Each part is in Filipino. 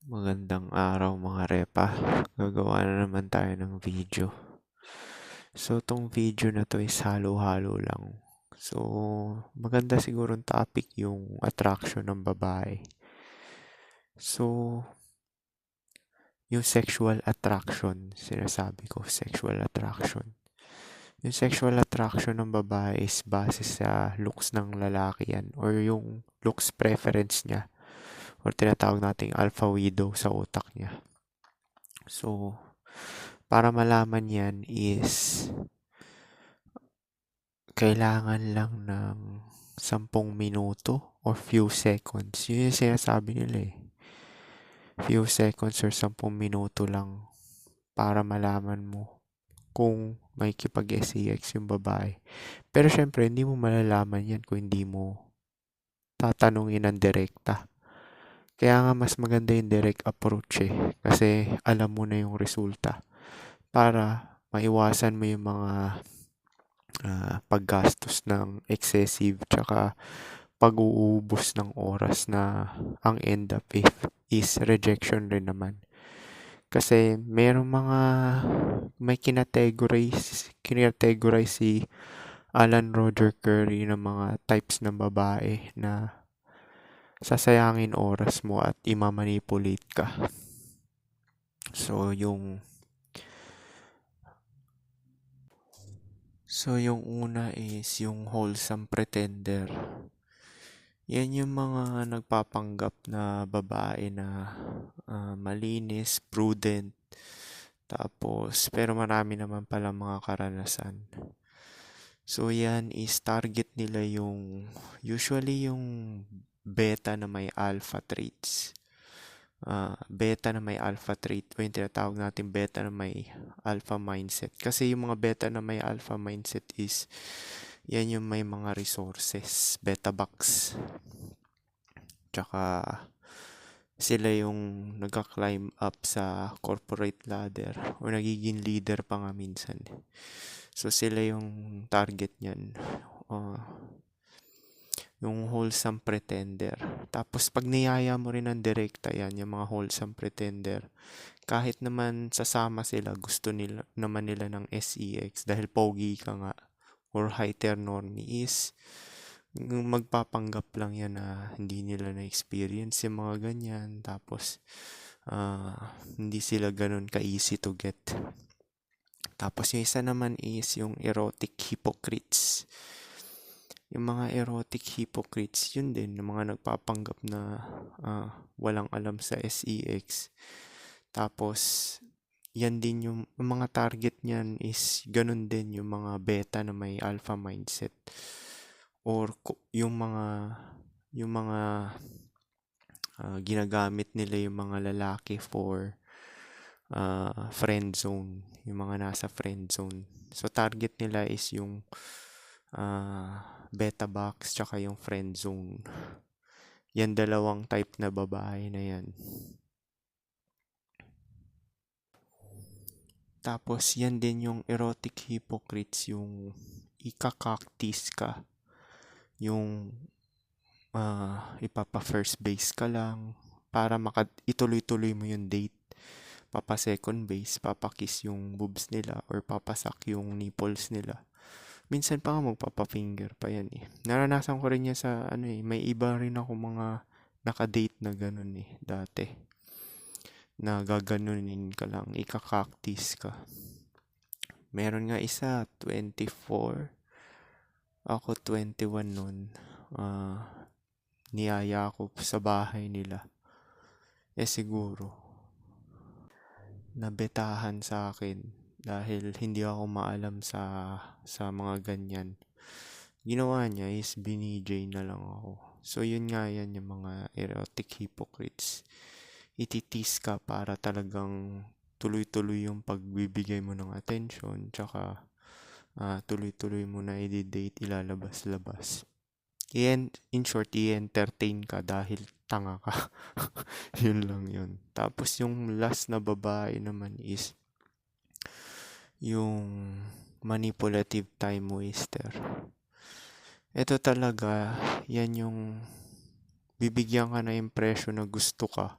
Magandang araw mga repa. Gagawa na naman tayo ng video. So, tong video na to is halo-halo lang. So, maganda sigurong topic yung attraction ng babae. So, yung sexual attraction, sinasabi ko, sexual attraction. Yung sexual attraction ng babae is base sa looks ng lalaki yan or yung looks preference niya or tinatawag nating alpha widow sa utak niya. So, para malaman yan is kailangan lang ng 10 minuto or few seconds. Yun yung sinasabi nila eh. Few seconds or 10 minuto lang para malaman mo kung may kipag-SEX yung babae. Pero syempre, hindi mo malalaman yan kung hindi mo tatanungin ng direkta. Kaya nga mas maganda yung direct approach eh. Kasi alam mo na yung resulta. Para maiwasan mo yung mga paggastos ng excessive tsaka pag-uubos ng oras na ang end up is rejection rin naman. Kasi merong may kinategorize si Alan Roger Curry ng mga types ng babae na sasayangin oras mo at imamanipulate ka. So yung una is yung wholesome pretender. Yan yung mga nagpapanggap na babae na malinis, prudent, tapos pero marami naman pala mga karanasan. So yan is target nila usually yung beta na may alpha traits. Beta na may alpha trait o yung tinatawag natin beta na may alpha mindset. Kasi yung mga beta na may alpha mindset is yan yung may mga resources, beta box. Tsaka sila yung nagka-climb up sa corporate ladder o nagiging leader pa nga minsan. So sila yung target niyan. Yung wholesome pretender. Tapos pag niyaya mo rin ng direkta yan, yung mga wholesome pretender, kahit naman sasama sila, gusto naman nila ng SEX dahil pogi ka nga or heteronormy is magpapanggap lang yan na hindi nila na-experience yung mga ganyan. Tapos hindi sila ganun ka-easy to get. Tapos yung isa naman is yung erotic hypocrites. Yung mga erotic hypocrites, yun din, yung mga nagpapanggap na walang alam sa SEX. Tapos, yan din yung mga target niyan is ganun din yung mga beta na may alpha mindset. Or yung mga ginagamit nila yung mga lalaki for friend zone. Yung mga nasa friend zone. So, target nila is yung beta box tsaka yung friend zone. Yan dalawang type na babae na yan. Tapos yan din yung erotic hypocrites, yung ikakaktis ka. Yung ipapa first base ka lang para ituloy-tuloy mo yung date. Papa second base, papakiss yung boobs nila or papasak yung nipples nila. Minsan pa nga magpapa-finger pa yan eh. Naranasan ko rin yan sa may iba rin ako mga nakadate na ganun eh, dati. Na gaganunin ka lang, ikakaktis ka. Meron nga isa, 24. Ako 21 nun. Niyaya ako sa bahay nila. Siguro, nabetahan sa akin dahil hindi ako maalam sa mga ganyan. Ginawa niya is binijay na lang ako. So yun nga yan yung mga erotic hypocrites. Ititis ka para talagang tuloy-tuloy yung pagbibigay mo ng attention tsaka tuloy-tuloy mo na i-date, ilalabas-labas. In short, i-entertain ka dahil tanga ka. Yun lang yun. Tapos yung last na babae naman is yung manipulative time waster. Ito talaga, yan yung bibigyan ka na impression na gusto ka.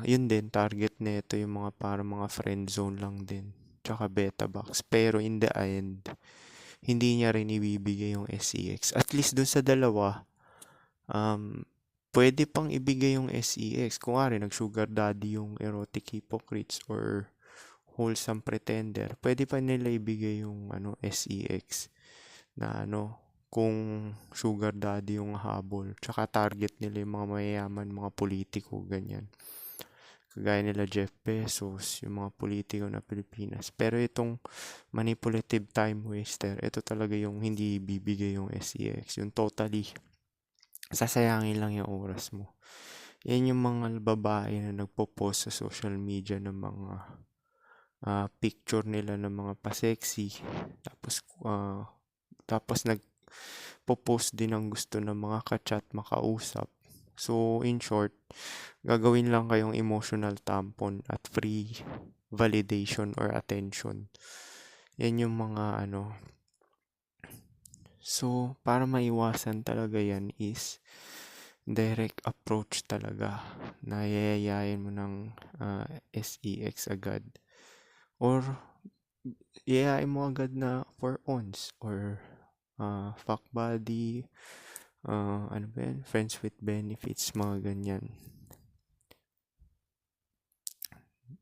Yun din, target nito yung mga para mga friend zone lang din. Tsaka beta box. Pero in the end, hindi niya rin ibibigay yung SEX. At least dun sa dalawa, um, pwede pang ibigay yung SEX. Kung nga nag-sugar daddy yung erotic hypocrites or wholesome pretender, pwede pa nila ibigay yung SEX na kung sugar daddy yung habol. Tsaka target nila yung mga mayayaman, mga politiko, ganyan. Kagaya nila Jeff Bezos, yung mga politiko na Pilipinas. Pero itong manipulative time waster, ito talaga yung hindi bibigay yung SEX. Yung totally, sasayangin lang yung oras mo. Yan yung mga babae na nagpo-post sa social media ng mga picture nila ng mga pa-sexy. Tapos nagpo-post din ng gusto ng mga ka-chat makausap. So, in short, gagawin lang kayong emotional tampon at free validation or attention. Yan yung mga So, para maiwasan talaga yan is direct approach talaga. Nayayayain mo ng SEX agad. Or, yayain mo agad na for ons or fuck buddy, ano ba yan? Friends with benefits, mga ganyan.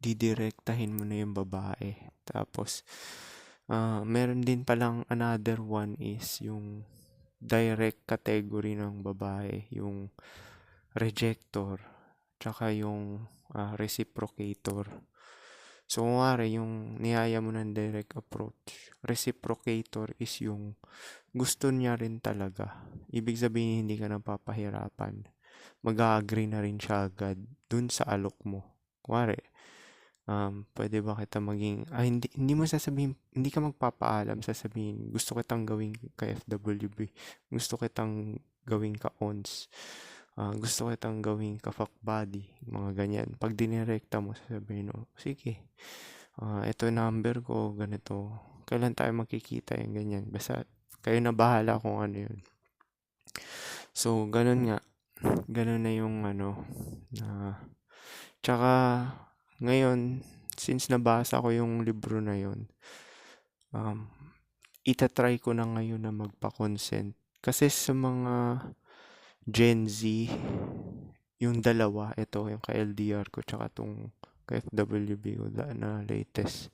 Didirektahin mo na yung babae. Tapos, meron din palang another one is yung direct category ng babae, yung rejector, tsaka yung reciprocator. So, kung yung niyaya mo ng direct approach, reciprocator is yung gusto niya rin talaga. Ibig sabihin, hindi ka napapahirapan. Mag-agree na rin siya agad dun sa alok mo. Kunwari, pwede ba kita maging, hindi mo sasabihin, hindi ka magpapaalam, sasabihin, gusto kitang gawing ka FWB, gusto kitang gawing ka ONS, gusto kitang gawing ka fuck buddy, mga ganyan. Pag dinirekta mo, sasabihin, sige, ito number ko, ganito, kailan tayo magkikita, yung ganyan. Basta, kayo na bahala kung ano yun. So, ganun nga. Ganun na yung tsaka, ngayon, since nabasa ko yung libro na yun, itatry ko na ngayon na magpa-consent. Kasi sa mga Gen Z, yung dalawa, ito, yung ka-LDR ko, tsaka tong ka-FWB ko na latest,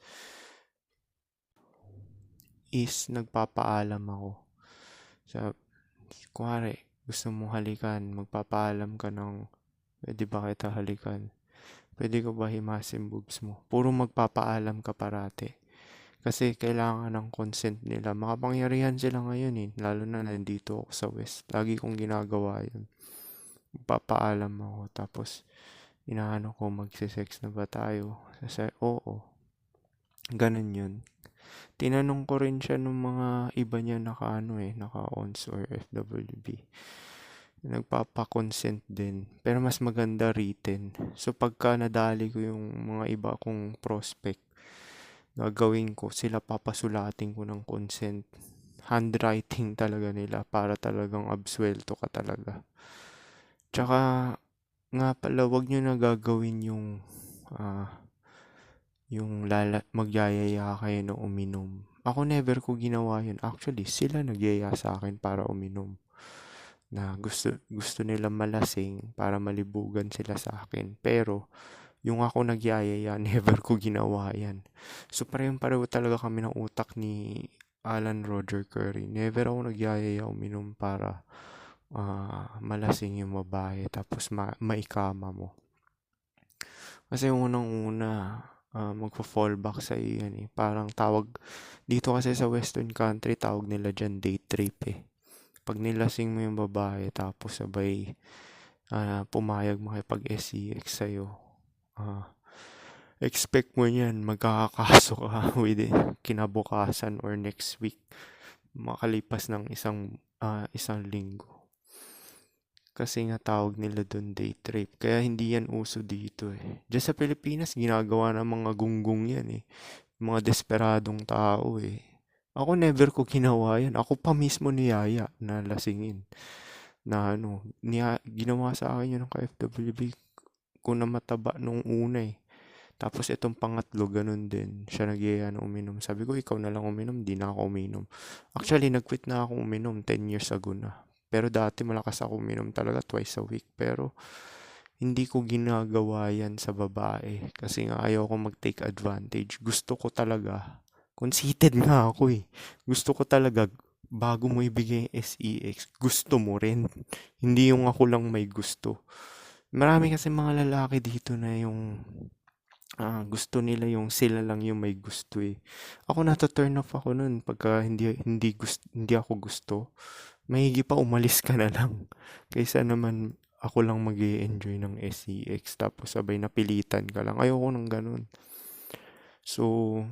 is nagpapaalam ako. Kunwari, gusto mo halikan, magpapaalam ka ng, pwede ba kita halikan? Pwede ko ba himasin boobs mo? Puro magpapaalam ka parati. Kasi kailangan ng consent nila. Makapangyarihan sila ngayon lalo na nandito ako sa West. Lagi kong ginagawa yun. Magpapaalam ako. Tapos, inaano ko, magsisex na ba tayo? Oo. Ganun yun. Tinanong ko rin siya nung mga iba niya naka-ONS or FWB. Nagpapa-consent din. Pero mas maganda written. So, pagka nadali ko yung mga iba kong prospect, gagawin ko, sila papasulatin ko ng consent. Handwriting talaga nila para talagang absuelto ka talaga. Tsaka, nga pala, wag nyo na gagawin yung magyayaya kayo na uminom. Ako never ko ginawa yun. Actually, sila nagyaya sa akin para uminom. Na gusto nila malasing para malibugan sila sa akin. Pero, yung ako nagyayaya, never ko ginawa yan. So, pareho talaga kami ng utak ni Alan Roger Curry. Never ako nagyayaya uminom para malasing yung babae tapos maikama mo. Kasi unang-una, magpa-fallback sa iyo yan Parang tawag, dito kasi sa Western country, tawag nila dyan date rape Pag nilasing mo yung babae, tapos sabay pumayag makipag-SEX sa'yo, expect mo yan, magkakakaso ka within kinabukasan or next week, makalipas ng isang linggo. Kasi nga tawag nila doon date rape. Kaya hindi yan uso dito Diyan sa Pilipinas, ginagawa ng mga gunggong yan Mga desperadong tao Ako never ko ginawa yan. Ako pa mismo niyaya na lasingin. Na ginawa sa akin yun ng ka-FWB. ko na mataba nung una eh. Tapos itong pangatlo, ganun din. Siya nagyaya na uminom. Sabi ko, ikaw na lang uminom, di na ako uminom. Actually, nag-quit na ako uminom 10 years ago na. Pero dati malakas ako uminom talaga twice a week. Pero hindi ko ginagawa yan sa babae. Kasi nga ayaw ko mag-take advantage. Gusto ko talaga. Conceited nga ako eh. Gusto ko talaga, bago mo ibigay yung SEX, gusto mo rin. Hindi yung ako lang may gusto. Marami kasi mga lalaki dito na yung gusto nila yung sila lang yung may gusto eh. Ako turn off ako nun pagka hindi ako gusto. Mahigi pa umalis ka na lang. Kaysa naman ako lang mag-enjoy ng SEX tapos sabay napilitan ka lang. Ayoko nang ganun. So,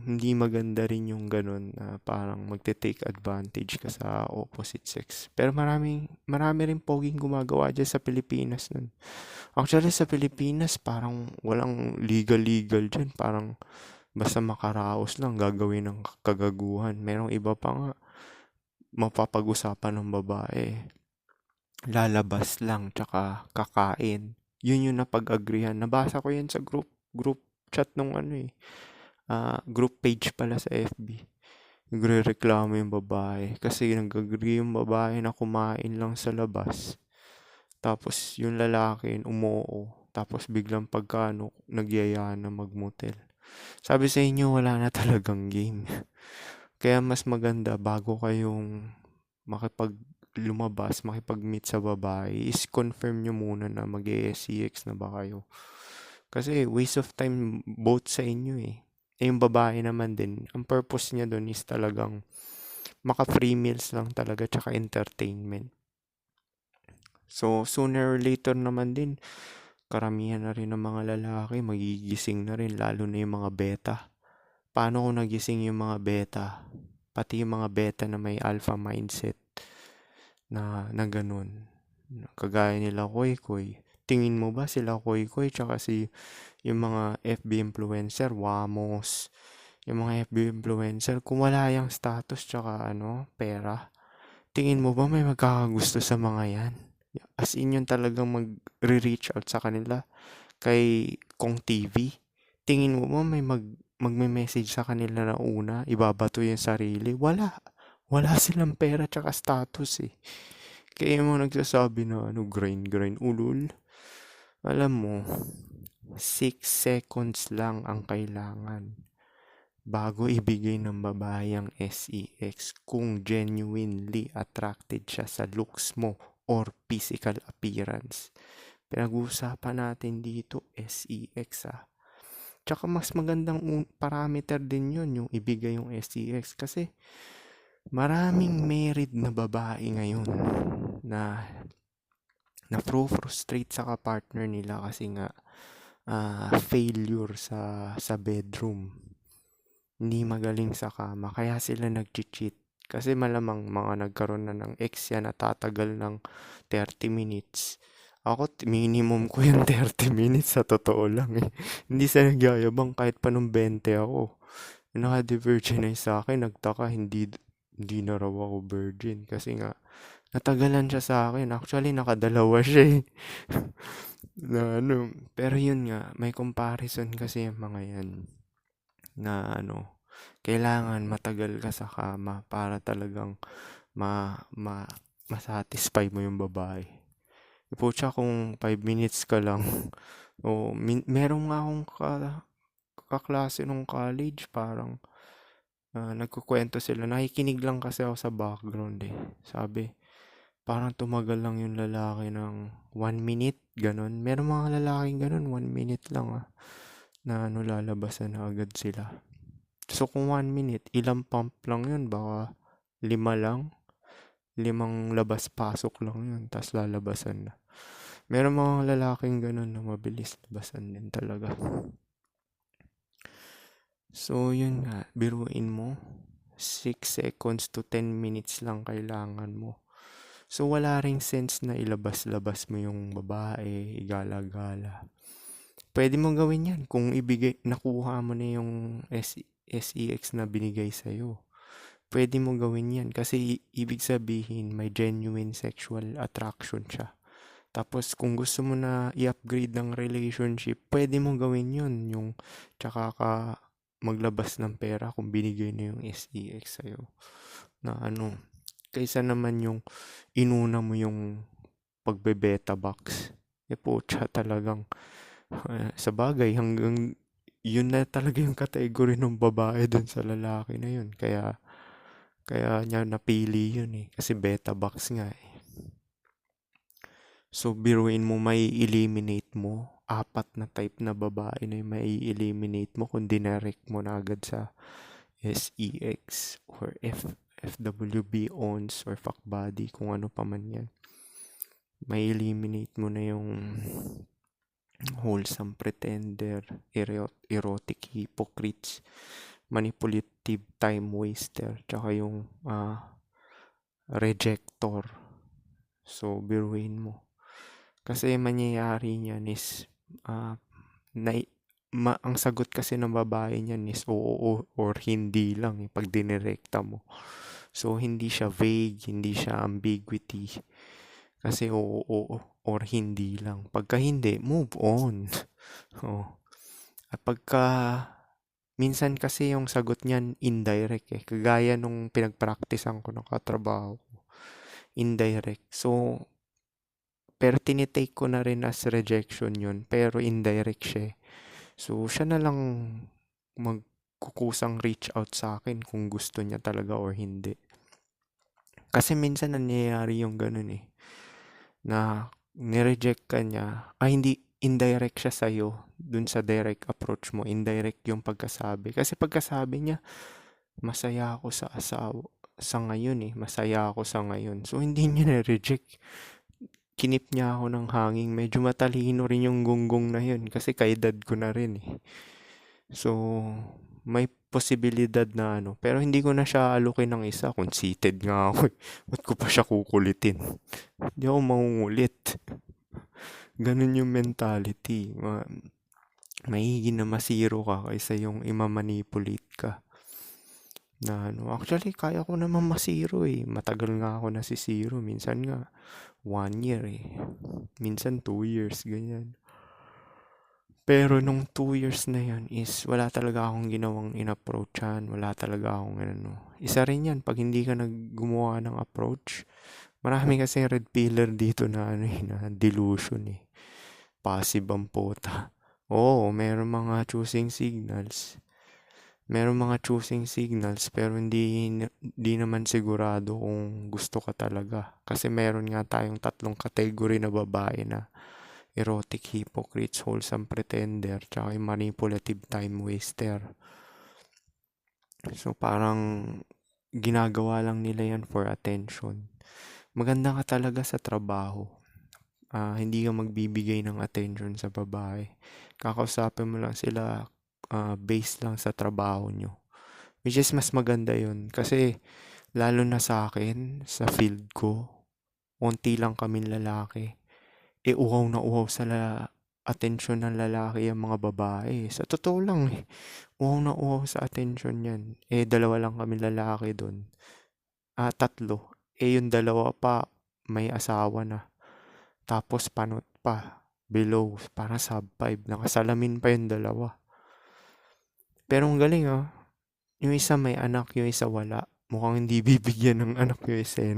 hindi maganda rin yung ganun na parang magte-take advantage ka sa opposite sex. Pero marami rin poging gumagawa dyan sa Pilipinas nun. Actually, sa Pilipinas, parang walang legal dyan. Parang basta makaraos lang, gagawin ng kagaguhan. Merong iba pa nga, mapapag-usapan ng babae. Lalabas lang, tsaka kakain. Yun yung napag-agrihan. Nabasa ko yan sa group chat nung group page pala sa FB. Nagre-reklamo yung babae. Kasi nag-agree yung babae na kumain lang sa labas. Tapos yung lalaki umoo. Tapos biglang pagkano, nagyaya na magmotel. Sabi sa inyo, wala na talagang game. Kaya mas maganda bago kayong makipag-meet sa babae, is confirm nyo muna na mag-SCX na ba kayo. Kasi waste of time both sa inyo eh. Yung babae naman din, ang purpose niya doon is talagang maka-free meals lang talaga tsaka entertainment. So, sooner or later naman din, karamihan na rin ng mga lalaki, magigising na rin, lalo na yung mga beta. Paano kung nagising yung mga beta? Pati yung mga beta na may alpha mindset na ganun. Kagaya nila Koy. Tingin mo ba sila Koy tsaka yung mga FB influencer, Wamos, yung mga FB influencer, kung wala yung status tsaka pera, tingin mo ba may magkakagusto sa mga yan? As in yun talagang mag-reach out sa kanila kay Kong TV. Tingin mo ba may magme-message sa kanila na una, ibabato yung sarili? Wala. Wala silang pera tsaka status eh. Kaya mo nagsasabi na grind, ulul. Alam mo, 6 seconds lang ang kailangan bago ibigay ng babae ang SEX kung genuinely attracted siya sa looks mo or physical appearance. Pinag-uusapan natin dito SEX Tsaka mas magandang parameter din yun, yung ibigay yung SEX. Kasi maraming married na babae ngayon na frustrate sa partner nila kasi nga failure sa bedroom. Hindi magaling sa kama. Kaya sila nag-cheat. Kasi malamang mga nagkaroon na ng ex yan na tatagal ng 30 minutes. Ako, minimum ko yung 30 minutes sa totoo lang eh. Hindi sa nagyayabang kahit pa nung 20 ako. Naka-virginize sa akin, nagtaka, hindi na raw ako virgin. Kasi nga, natagalan siya sa akin. Actually, nakadalawa siya eh. na pero yun nga, may comparison kasi yung mga yan. Na kailangan matagal ka sa kama para talagang masatisfy mo yung babae. Pucha, kung 5 minutes ka lang. Meron nga akong kaklase nung college, parang nagkukwento sila. Nakikinig lang kasi ako sa background eh. Sabi, parang tumagal lang yung lalaki ng 1 minute, ganun. Meron mga lalaking ganun, 1 minute lang na lalabasan na agad sila. So kung 1 minute, ilang pump lang yun, baka 5 lang. 5 labas-pasok lang yun, tas lalabasan na. Meron mga lalaking ganun na mabilis labasan din talaga. So yun nga, biruin mo, 6 seconds to 10 minutes lang kailangan mo. So wala ring sense na ilabas-labas mo yung babae, igala-gala. Pwede mo gawin yan kung nakuha mo na yung SEX na binigay sa'yo. Pwede mo gawin yan kasi ibig sabihin may genuine sexual attraction siya. Tapos kung gusto mo na i-upgrade ng relationship, pwede mong gawin yun. Tsaka ka maglabas ng pera kung binigay na yung SEX sa'yo. Na kaysa naman yung inuna mo yung pagbe-beta box. Putya talagang. Sa bagay, hanggang yun na talaga yung category ng babae dun sa lalaki na yun. Kaya niya napili yun eh. Kasi beta box nga eh. So, biruin mo, may eliminate mo. 4 na type na babae na yung may eliminate mo kung dinirect mo na agad sa SEX or FWB ons or fuck body, kung ano pa man yan. May eliminate mo na yung wholesome pretender, erotic hypocrites, manipulative time waster, tsaka yung rejector. So, biruin mo. Kasi mangyayari niyan is ang sagot kasi ng babae niyan is oo or hindi lang pag dinirekta mo. So, hindi siya vague, hindi siya ambiguity. Kasi oo or hindi lang. Pagka hindi, move on. At minsan kasi yung sagot niyan indirect eh. Kagaya nung pinagpraktisan ko ng katrabaho ko. Indirect. So, pero tinitake ko na rin as rejection yun. Pero indirect siya. So, siya na lang magkukusang reach out sa akin kung gusto niya talaga or hindi. Kasi minsan nangyayari yung ganun eh. Na nireject ka niya. Hindi, indirect siya sa'yo. Dun sa direct approach mo. Indirect yung pagkasabi. Kasi pagkasabi niya, masaya ako sa asawa. Sa ngayon eh. Masaya ako sa ngayon. So, hindi niya na-reject. Kinip niya ako ng hangin. Medyo matalino rin yung gunggong na yun. Kasi kaedad ko na rin eh. So, may posibilidad na Pero hindi ko na siya alukin ng isa. Conceited nga ako eh. Ba't ko pa siya kukulitin? Hindi ako mangungulit. Ganun yung mentality. Mahigin na masiro ka kaysa yung imamanipulate ka. Actually, kaya ko naman masiro eh. Matagal nga ako nasisiro. Minsan nga, 1 year eh. Minsan 2 years, ganyan. Pero nung 2 years na yun is wala talaga akong ginawang in-approachan. Wala talaga akong Isa rin yan, pag hindi ka gumawa ng approach, marami kasi red pillar dito na na delusion eh. Passive ang puta. Oo, meron mga choosing signals. Pero hindi naman sigurado kung gusto ka talaga. Kasi meron nga tayong 3 category na babae na erotic hypocrites, wholesome pretender, tsaka yung manipulative time waster. So parang ginagawa lang nila yan for attention. Maganda ka talaga sa trabaho. Hindi ka magbibigay ng attention sa babae. Kakausapin mo lang sila based lang sa trabaho nyo. Which is mas maganda yun. Kasi lalo na sa akin, sa field ko, unti lang kaming lalaki. Uhaw na uhaw sa atensyon ng lalaki ang mga babae. Sa totoo lang eh. Uhaw na uhaw sa atensyon yan. 2 lang kami lalaki doon. 3. Yung 2 pa, may asawa na. Tapos panot pa. Below. Para sub 5. Nakasalamin pa yung 2. Pero ang galing yung isa may anak, yung isa wala. Mukhang hindi bibigyan ng anak yung isa.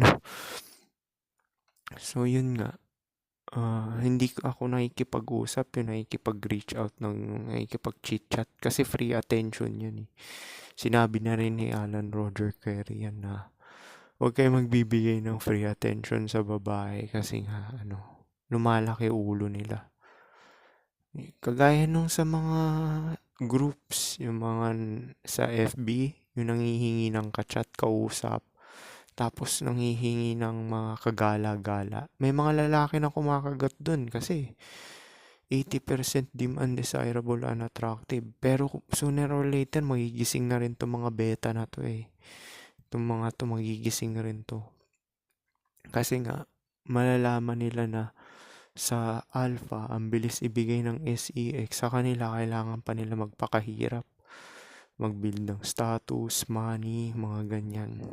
So yun nga. Hindi ako nakikipag-usap yun, nakikipag-reach out nakikipag-chit-chat kasi free attention yun eh. Sinabi na rin ni Alan Roger Carey yan na huwag kayo magbibigay ng free attention sa babae kasi nga lumalaki ulo nila. Kagaya nung sa mga groups, yung mga sa FB, yung nangihingi ng ka-chat, kausap, tapos nanghihingi ng mga kagala-gala. May mga lalaki na kumakagat dun kasi 80% dim undesirable, unattractive. Pero sooner or later, magigising na rin to mga beta na to eh. Itong mga to, magigising na rin to. Kasi nga, malalaman nila na sa alpha, ang bilis ibigay ng SEX. Sa kanila, kailangan pa nila magpakahirap. Mag-build ng status, money, mga ganyan.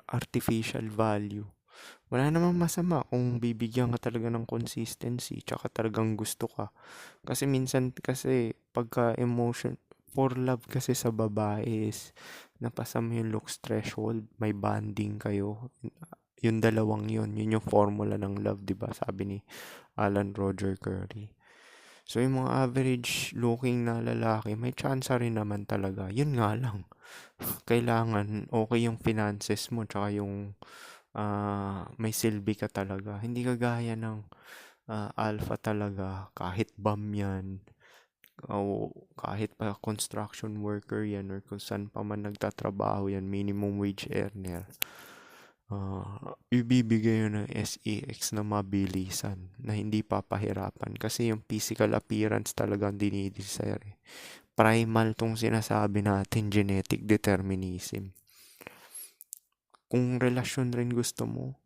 Artificial value. Wala namang masama kung bibigyan ka talaga ng consistency tsaka talagang gusto ka. Kasi minsan kasi pagka emotion for love kasi sa babae is napasa mo yung looks threshold, may bonding kayo. Yung dalawang yun yung formula ng love, 'di ba? Sabi ni Alan Roger Curry. So yung mga average looking na lalaki, may chance rin naman talaga. Yun nga lang, kailangan okay yung finances mo tsaka yung may silbi ka talaga. Hindi kagaya ng alpha talaga, kahit bum yan, o kahit pa construction worker yan, or kung saan pa man nagtatrabaho yan, minimum wage earner, ibibigay yun ng SEX na mabilisan, na hindi papahirapan. Kasi yung physical appearance talagang dinidesire. Primal tong sinasabi natin, genetic determinism. Kung relasyon rin gusto mo,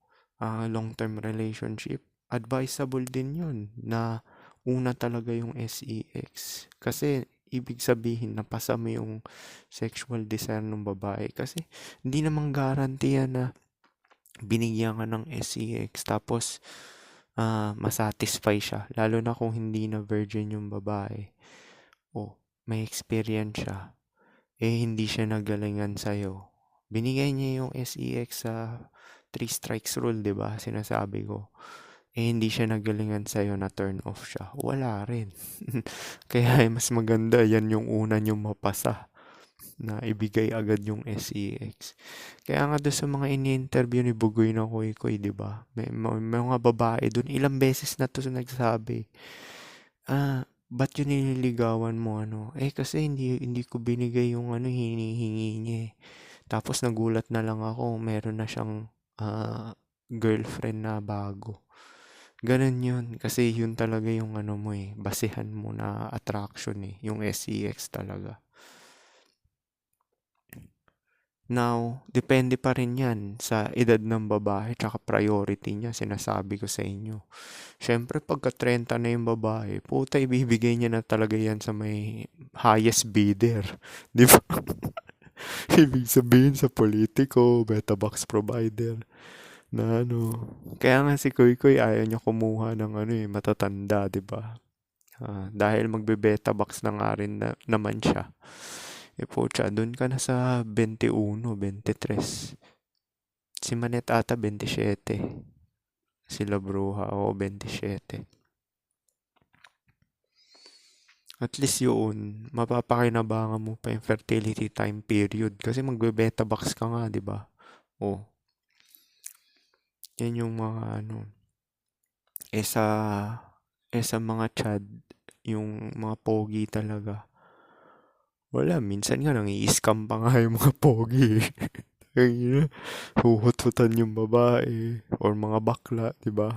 long-term relationship, advisable din yun na una talaga yung SEX. Kasi ibig sabihin napasa mo yung sexual desire ng babae. Kasi hindi namang guarantee yan na binigyan ka ng SEX tapos masatisfy siya. Lalo na kung hindi na virgin yung babae. O may experience siya. Hindi siya nagalingan sa'yo. Binigay niya yung SEX sa 3 strikes rule, 'di ba? Sinasabi ko. Hindi siya nagalingan sa'yo, na turn off siya. Wala rin. Kaya mas maganda yan yung una niyong mapasa na ibigay agad yung SEX. Kaya nga doon sa mga ini-interview ni Bugoy na Koy, 'di ba? May mga babae doon, ilang beses na to nagsabi. Ba't yun nililigawan mo ano? Kasi hindi ko binigay yung ano hinihingi niya eh. Tapos nagulat na lang ako, meron na siyang girlfriend na bago. Ganun yun. Kasi yun talaga yung ano mo eh, basehan mo na attraction eh, yung SEX talaga. Now, depende pa rin yan sa edad ng babae tsaka priority niya, sinasabi ko sa inyo. Siyempre, pagka 30 na yung babae, puta, ibibigay niya na talaga yan sa may highest bidder. Di ba? Ibig sabihin sa politiko, beta box provider, na ano. Kaya nga si Koy Koy ayaw niya kumuha ng ano eh, matatanda, di ba? Dahil magbe-beta box na nga rin naman siya. Pucha, dun ka na sa 21, 23. Si Manet ata 27. Sila Bruja, o 27. At least yun, mapapakinabangan mo pa yung fertility time period. Kasi magbe-beta box ka nga, di ba? Oh, yan yung mga ano. Sa, sa mga chad, yung mga pogi talaga. Wala, minsan nga nangi-scam pa nga yung mga pogi. Ayun, huhut-hutan yung babae or mga bakla, di ba?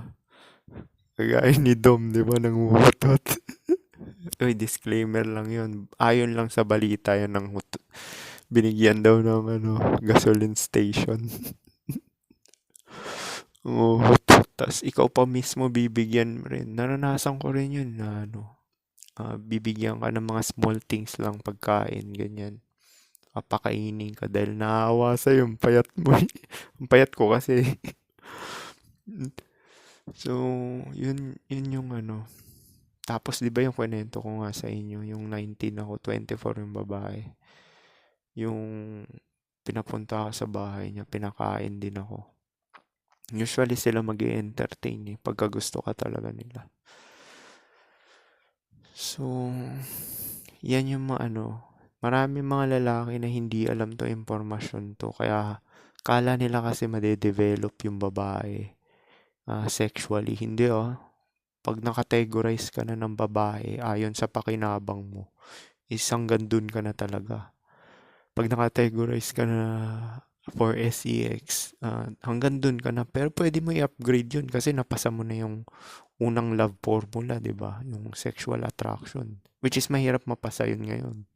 Kagaya ni Dom, di ba, nanguhutot. Uy, disclaimer lang yun. Ayon lang sa balita yun ng binigyan daw ng ano, gasoline station. Hutot. Tapos ikaw pa mismo bibigyan rin. Naranasan ko rin yun na ano, bibigyan ka ng mga small things lang, pagkain, ganyan. Papakainin ka dahil naawa sa yung payat mo. Ang payat ko kasi. So, yun yung ano. Tapos, di ba yung kwento ko nga sa inyo, yung 19 ako, 24 yung babae. Yung pinapunta ako sa bahay niya, pinakain din ako. Usually sila mag-entertain pagka gusto ka talaga nila. So, yan yung mga ano, marami mga lalaki na hindi alam to impormasyon to, kaya kala nila kasi madedevelop yung babae sexually. Hindi pag nakategorize ka na ng babae ayon sa pakinabang mo, isang gandun ka na talaga. Pag nakategorize ka na for SEX, hanggang dun ka na. Pero pwede mo i-upgrade yun kasi napasa mo na yung unang love formula, di ba? Yung sexual attraction. Which is mahirap mapasa yun ngayon.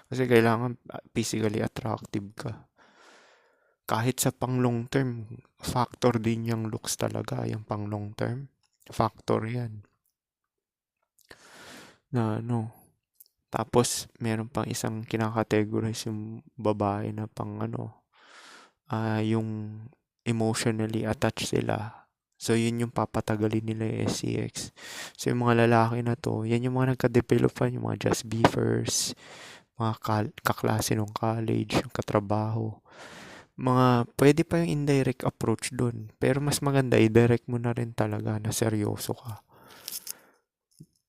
Kasi kailangan physically attractive ka. Kahit sa pang long term, factor din yung looks talaga. Yung pang long term, factor yan. Na ano, tapos meron pang isang kinakategorize yung babae na pang ano, yung emotionally attached sila. So, yun yung papatagalin nila yung SCX. So, yung mga lalaki na to, yan yung mga nagka-developan, yung mga just beefers, mga kaklase nung college, yung katrabaho. Pwede pa yung indirect approach dun. Pero mas maganda, i-direct mo na rin talaga na seryoso ka.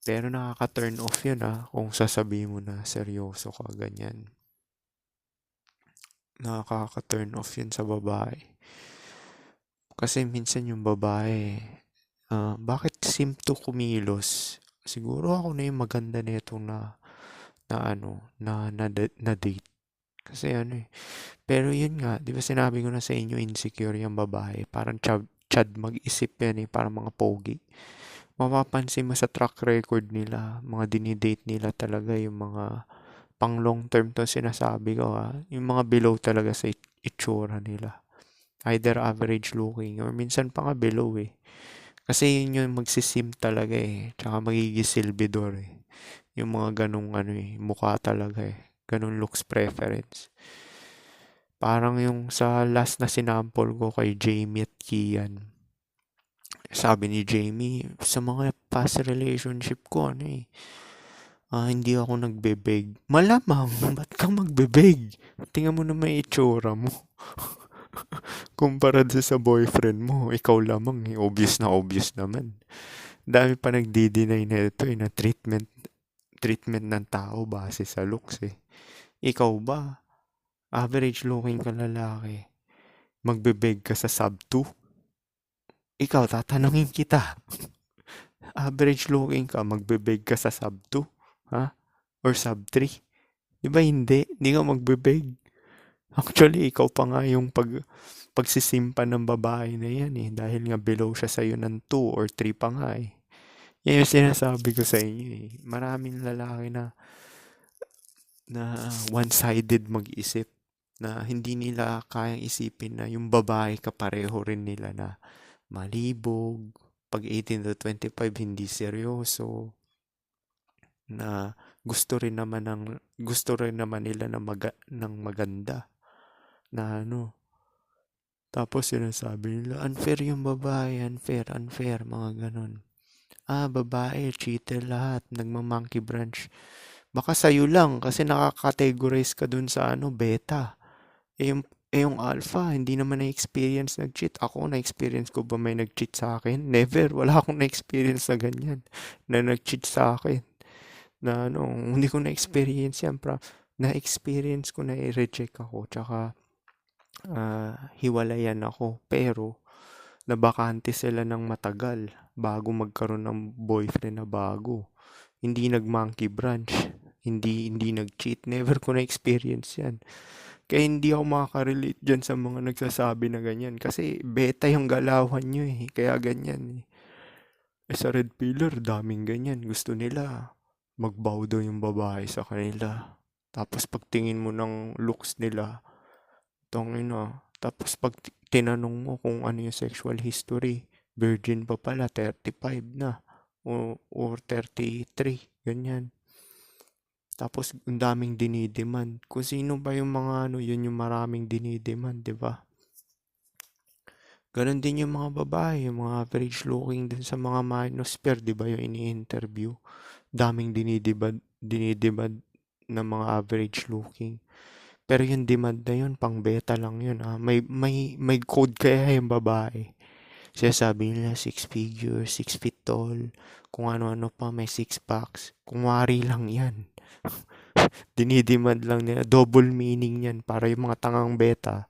Pero nakaka-turn off yun kung sasabihin mo na seryoso ka, ganyan. Nakaka-turn off yun sa babae. Kasi minsan yung babae, bakit simto kumilos? Siguro ako na yung maganda nito na date. Kasi pero yun nga, di ba sinabi ko na sa inyo, insecure yung babae. Parang chad mag-isip yan parang mga pogi. Mapapansin mo sa track record nila, mga dinidate nila talaga yung mga pang long term to sinasabi ko yung mga below talaga sa itsura nila. Either average looking or minsan pa nga below Kasi yun yung magsisim talaga Tsaka magiging silbidor Yung mga ganong mukha talaga Ganong looks preference. Parang yung sa last na sinample ko kay Jamie at Kian. Sabi ni Jamie, sa mga past relationship ko, hindi ako nagbebeg. Malamang, ba't ka magbebeg? Tingnan mo naman yung itsura mo. Kumpara sa boyfriend mo, ikaw lamang obvious na obvious naman. Dami pa nagdi-deny na ito na treatment ng tao base sa looks Ikaw ba? Average looking ka lalaki. Magbebeg ka sa sub 2? Ikaw, tatanungin kita. Average looking ka, magbebeg ka sa sub 2? Ha? Or sub 3? Di ba hindi? Hindi ka magbebeg. Actually, ikaw pa nga yung pagsisimpa ng babae na yan dahil nga below siya sa'yo ng 2 or 3 pa nga Yan yung sinasabi ko sa inyo Maraming lalaki na one-sided mag-isip na hindi nila kayang isipin na yung babae kapareho rin nila na malibog, pag 18 to 25 hindi seryoso, na gusto rin naman nila ng maganda na tapos sinasabi nila unfair yung babae, unfair mga ganon. Babae, cheater lahat, nagma-monkey branch. Baka sa'yo lang kasi nakakategorize ka dun sa beta. Yung alpha, hindi naman na-experience nag-cheat. Ako, na-experience ko ba may nag-cheat sa akin? Never. Wala akong na-experience na ganyan. Na nag-cheat sa akin. Na hindi ko na-experience yan. Na-experience ko na i-reject ako. Tsaka, hiwalayan ako. Pero, nabakante sila ng matagal bago magkaroon ng boyfriend na bago. Hindi nag-monkey branch. Hindi nag-cheat. Never ko na-experience yan. Kaya hindi ako makaka-relate dyan sa mga nagsasabi na ganyan. Kasi beta yung galawan nyo Kaya ganyan sa Red Pillar, daming ganyan. Gusto nila magbow daw yung babae sa kanila. Tapos pagtingin mo ng looks nila, tapos pag tinanong mo kung ano yung sexual history, virgin pa pala, 35 na. Or 33, ganyan. Tapos, ang daming dinidemand. Kung sino ba yung mga yun yung maraming dinidemand, di ba? Ganon din yung mga babae, yung mga average looking din sa mga manosphere, di ba? Yung ini-interview. Daming dinidemand na mga average looking. Pero yung demand na yun, pang beta lang yun. May code kaya yung babae. Sabi nila 6 figures, 6 feet tall, kung ano-ano pa, may 6 packs. Kung wari lang yan. Dinidemand lang nila. Double meaning yan para yung mga tangang beta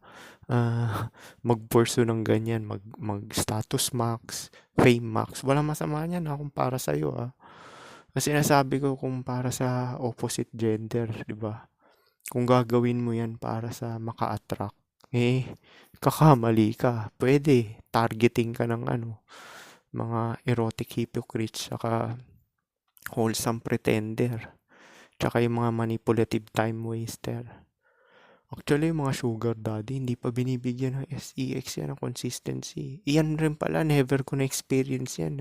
mag-pursue ng ganyan. Mag-status max, fame max. Walang masama yan kung para sa'yo Kasi nasabi ko kung para sa opposite gender, di ba? Kung gagawin mo yan para sa maka-attract, kakamali ka. Pwede, targeting ka ng mga erotic hypocrites, saka wholesome pretender. Tsaka yung mga manipulative time waster. Actually, yung mga sugar daddy, hindi pa binibigyan ng SEX yan ng consistency. Iyan rin pala, never ko na-experience yan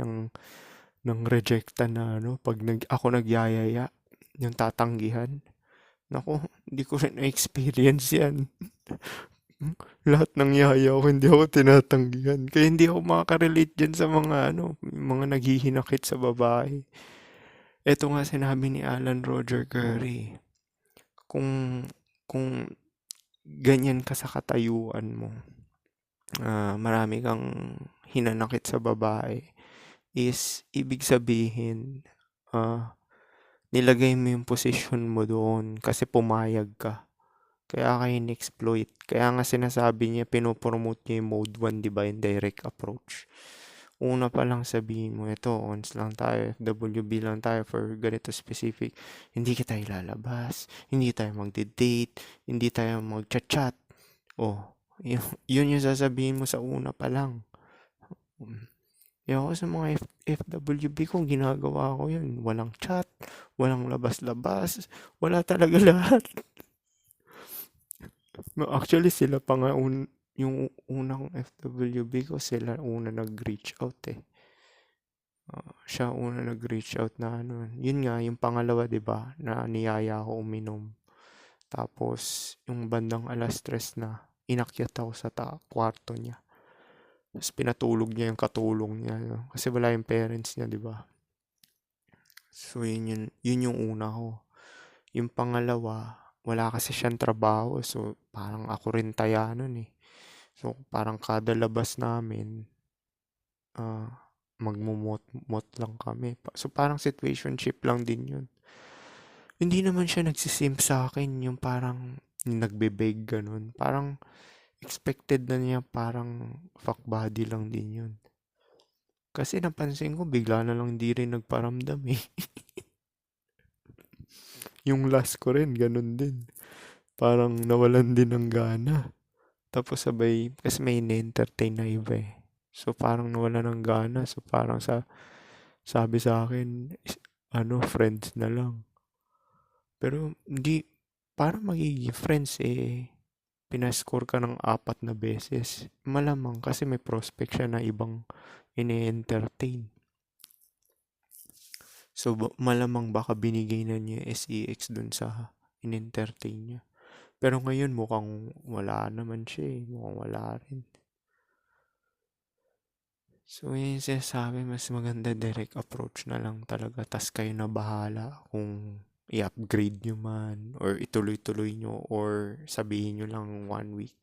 ng rejecta na pag ako nagyayaya, yung tatanggihan. Naku, hindi ko rin na-experience yan. Lahat ng yaya ko hindi ako tinatanggihan. Kaya hindi ako makaka-relate diyan sa mga ano, mga naghihinakit sa babae. Eto nga sinabi ni Alan Roger Curry, kung kung ganyan ka sa katayuan mo, marami kang hinanakit sa babae, is ibig sabihin, nilagay mo yung posisyon mo doon kasi pumayag ka. Kaya ka in-exploit. Kaya nga sinasabi niya, pinopromote niya yung mode 1, di ba, yung direct approach. Una pa lang sabihin mo, ito, ons lang tayo, FWB lang tayo for ganito specific. Hindi kita ilalabas, hindi tayo magde-date, hindi tayo mag-chat-chat. Oh, yun yung sasabihin mo sa una pa lang. Ako sa mga FWB ko, ginagawa ko yun. Walang chat, walang labas-labas, wala talaga lahat. No, actually, sila pa nga yung unang FWB ko, sila una nag-reach out eh. Siya una nag-reach out na ano. Yun nga, yung pangalawa, di ba, na niyaya ako uminom. Tapos, yung bandang alas 3 na, inakyat ako sa kwarto niya. Tapos pinatulog niya yung katulong niya. No? Kasi wala yung parents niya, di ba? So, yun yung una ko. Yung pangalawa, wala kasi siyang trabaho. So, parang ako rin taya nun eh. So, parang kada labas namin, ah, magmumot-mot lang kami. So, parang situationship lang din yun. Hindi naman siya nagsisimp sa akin, yung parang nagbe-beg ganun. Parang expected na niya, parang fuck body lang din yun. Kasi napansin ko, bigla na lang di rin nagparamdam eh. Yung last ko rin, ganun din. Parang nawalan din ng gana. Tapos sabay, kasi may na-entertain na iba eh. So parang nawala ng gana. So parang sabi sa akin, friends na lang. Pero hindi, parang magiging friends eh, pinascore ka ng 4 na beses. Malamang kasi may prospect siya na ibang ini-entertain. So malamang baka binigay na niya yung SEX dun sa in-entertain niya. Pero ngayon mukhang wala naman siya eh. Mukhang wala rin. So yun yung sinasabi, mas maganda direct approach na lang talaga. Tas kayo na bahala kung i-upgrade nyo man or ituloy-tuloy nyo or sabihin nyo lang 1 week.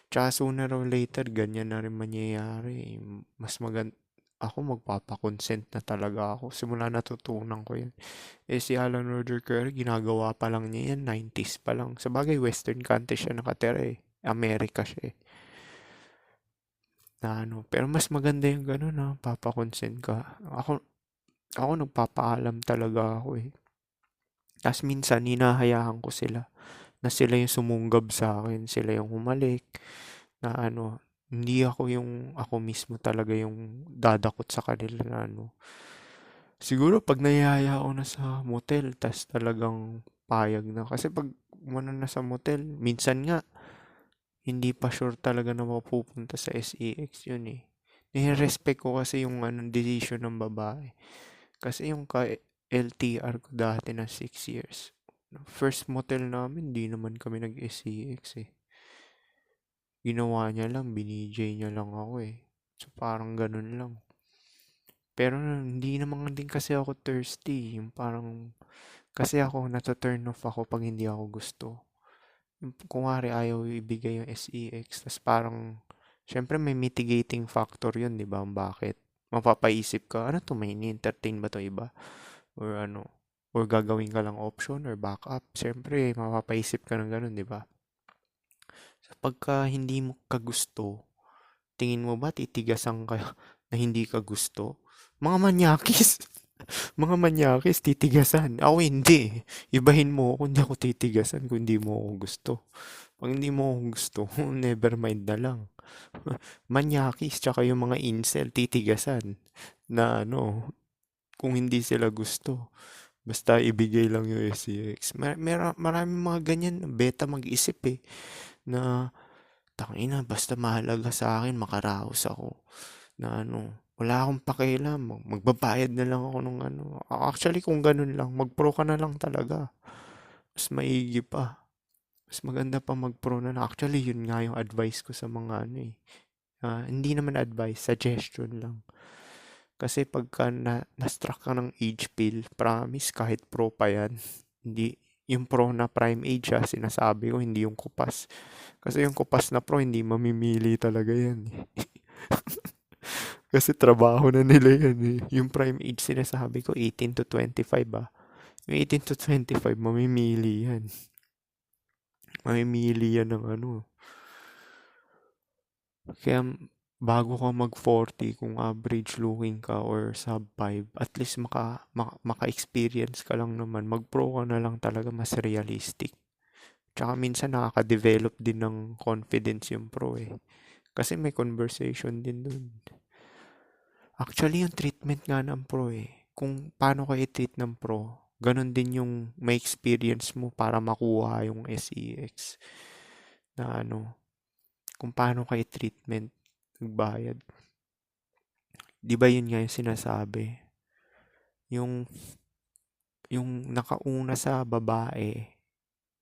Tsaka sooner or later, ganyan na rin mangyayari. Mas maganda, ako magpapakonsent na talaga ako. Simula natutunan ko yan. Eh si Alan Roger Curry, ginagawa pa lang niya yan, 90s pa lang. Sa bagay, western country siya nakatira eh. Amerika siya eh. Na pero mas maganda yung gano'n na papakonsent ka. Ako nagpapaalam talaga ako eh. Tapos minsan, hinahayaan ko sila na sila yung sumunggab sa akin, sila yung humalik, na hindi ako mismo talaga yung dadakot sa kanila na Siguro pag nayaya ako na sa motel, tas talagang payag na. Kasi pag na sa motel, minsan nga, hindi pa sure talaga na mapupunta sa SEX yun eh. Nire-respect ko kasi yung decision ng babae. Kasi yung LTR ko dati na 6 years. First motel namin, di naman kami nag-SEX eh. Ginawa niya lang, binijay niya lang ako eh. So parang ganun lang. Pero hindi naman din kasi ako thirsty. Yung parang, kasi ako, nata-turn off ako pag hindi ako gusto. Kung nga ayaw ibigay yung SEX, tas parang, syempre may mitigating factor yun, di ba? Bakit? Mapapaisip ka, ano to, may ni-entertain ba to iba? Or or gagawin ka lang option or backup. Syempre, mapapaisip ka ng ganun, di ba? So, pagka hindi mo kagusto, tingin mo ba titigasan ka na hindi ka gusto? Mga manyakis. Mga manyakis, titigasan. Ako hindi. Ibahin mo ako, hindi ako titigasan kung hindi mo ako gusto. Pag hindi mo ako gusto, never mind na lang. Manyakis, tsaka yung mga incel, titigasan. Na kung hindi sila gusto. Basta ibigay lang yung SCX. Maraming mga ganyan, beta mag-isip eh. Na, tangina, basta mahalaga sa akin, makaraos ako. Na wala akong pakialam. Magbabayad na lang ako ng Actually, kung ganun lang, mag-pro ka na lang talaga. Mas maigi pa. Mas maganda pa mag-pro na lang. Actually, yun nga yung advice ko sa mga ano eh. Hindi naman advice, suggestion lang. Kasi pagka na-struck ka ng age pill, promise kahit pro pa yan. Hindi, yung pro na prime age sinasabi ko, hindi yung kupas. Kasi yung kupas na pro, hindi mamimili talaga yan eh. Kasi trabaho na nila yan eh. Yung prime age sinasabi ko, 18 to 25 Yung 18 to 25, mamimili yan. Mamimili yan ng ano. Kaya bago ka mag 40, kung average looking ka or sub 5, at least maka-experience ka lang naman. Mag-pro ka na lang talaga, mas realistic. Tsaka minsan nakaka-develop din ng confidence yung pro eh. Kasi may conversation din dun. Actually, yung treatment nga ng pro eh. Kung paano ka i-treat ng pro, ganun din yung may experience mo para makuha yung SEX. Na ano, kung paano ka i-treatment, nagbayad. Di ba yun nga yung sinasabi? Yung, yung nakauna sa babae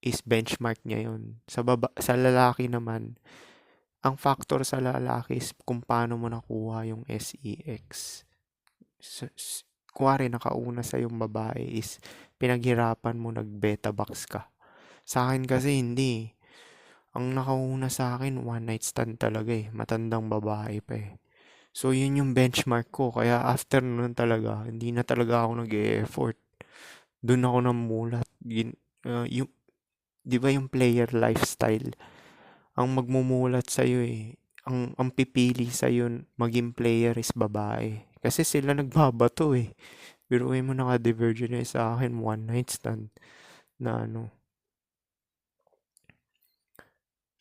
is benchmark niya yun. Sa lalaki naman, ang factor sa lalaki is kung paano mo nakuha yung SEX. Kuwari nakauna sa yung babae is pinaghirapan mo, nag-beta box ka. Sa akin kasi hindi. Ang nakauna sa akin, one night stand talaga eh. Matandang babae pa eh. So, yun yung benchmark ko. Kaya after nun talaga, hindi na talaga ako nag-e-effort. Doon ako namulat. Yung, di ba yung player lifestyle? Ang magmumulat sa'yo eh. Ang pipili sa'yo maging player is babae. Kasi sila nagbabato eh. Biruin mo naka-divergent na sa akin, one night stand na ano.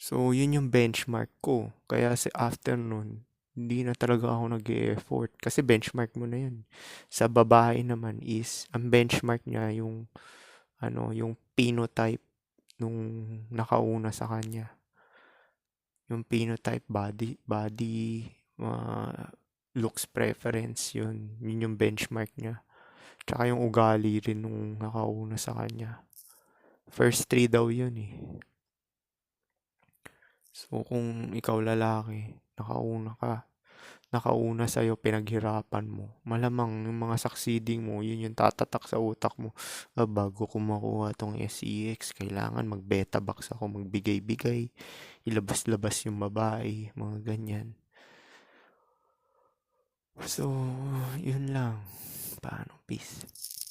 So, yun yung benchmark ko. Kaya sa after nun, hindi na talaga ako nag-e-effort. Kasi benchmark mo na yun. Sa babae naman is, ang benchmark niya yung, ano, yung phenotype nung nakauna sa kanya. Yung phenotype, body, looks preference, yun. Yun yung benchmark niya. Tsaka yung ugali rin nung nakauna sa kanya. First three daw yun eh. So, kung ikaw lalaki, nakauna sa'yo, pinaghirapan mo, malamang yung mga succeeding mo, yun yung tatatak sa utak mo. Bago ko makuha tong SEX, kailangan mag-beta box ako, magbigay-bigay, ilabas-labas yung babae, mga ganyan. So, yun lang. Paano? Peace.